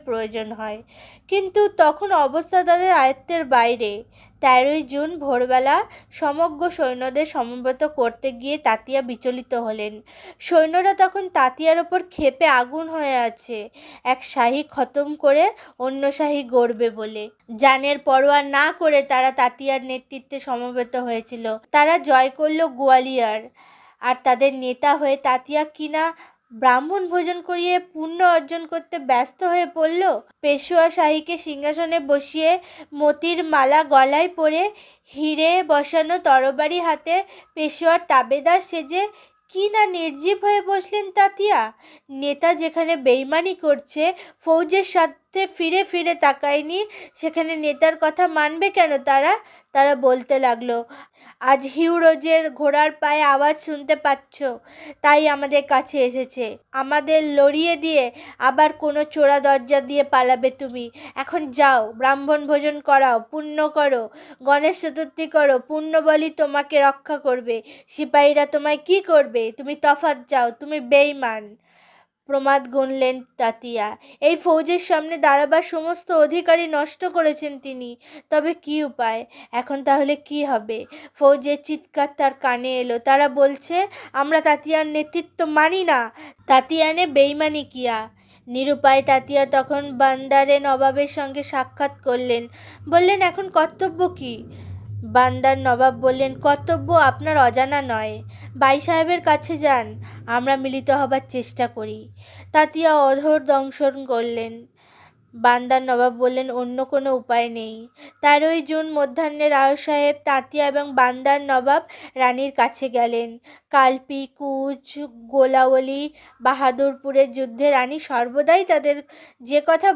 প্রয়োজন হয়, কিন্তু তখন অবস্থা তাদের আয়ত্তের বাইরে। 13ই জুন ভোরবেলা সমগ্র সৈন্যদের সমবেত করতে গিয়ে তাতিয়া বিচলিত হলেন। সৈন্যরা তখন তাতিয়ার ওপর ক্ষেপে আগুন হয়ে আছে, এক শাহী খতম করে অন্য শাহী গড়বে বলে। জানের পরোয়া না করে তারা তাতিয়ার নেতৃত্বে সমবেত হয়েছিল। তারা জয় করল গোয়ালিয়র, আর তাদের নেতা হয়ে তাতিয়া কিনা ব্রাহ্মণ ভোজন করিয়ে পুণ্য অর্জন করতে ব্যস্ত হয়ে পড়ল। পেশোয়া শাহীকে সিংহাসনে বসিয়ে মতির মালা গলায় পরে হিরে বসানো তরবারি হাতে পেশোয়ার তাবেদার সেজে কি না নির্জীব হয়ে বসলেন তাতিয়া। নেতা যেখানে বেইমানি করছে, ফৌজের সাথে ফিরে ফিরে তাকায়নি, সেখানে নেতার কথা মানবে কেন তারা? তারা বলতে লাগলো, আজ হিউরোজের ঘোড়ার পায়ে আওয়াজ শুনতে পাচ্ছ, তাই আমাদের কাছে এসেছে। আমাদের লড়িয়ে দিয়ে আবার কোনো চোরা দরজা দিয়ে পালাবে তুমি। এখন যাও, ব্রাহ্মণ ভোজন করাও, পুণ্য করো, গণেশ চতুর্থী করো, পুণ্যবলী তোমাকে রক্ষা করবে। সিপাহীরা তোমায় কি করবে? তুমি তফাৎ যাও, তুমি বেঈমান। প্রমাদ গুনলেন তাতিয়া। এই ফৌজের সামনে দাঁড়াবার সমস্ত অধিকারই নষ্ট করেছেন তিনি। তবে কি উপায়? এখন তাহলে কি হবে? ফৌজের চিৎকার তার কানে এলো। তারা বলছে, আমরা তাতিয়ার নেতৃত্ব মানি না, তাতিয়ানে বেইমানি কিয়া। নিরুপায় তাতিয়া তখন বান্দারে নবাবের সঙ্গে সাক্ষাৎ করলেন। বললেন, এখন কর্তব্য কি? বান্দার নবাব বললেন, কর্তব্য আপনার অজানা নয়। বাই সাহেবের কাছে যান, আমরা মিলিত হবার চেষ্টা করি। তাতিয়া অধর দংশন করলেন। বান্দার নবাব বললেন, অন্য কোনো উপায় নেই। 13ই জুন মধ্যাহ্নে রায় সাহেব, তাতিয়া এবং বান্দার নবাব রানীর কাছে গেলেন। কালপি, কুচ, গোলাওলি, বাহাদুরপুরের যুদ্ধে রানী সর্বদাই তাদের যে কথা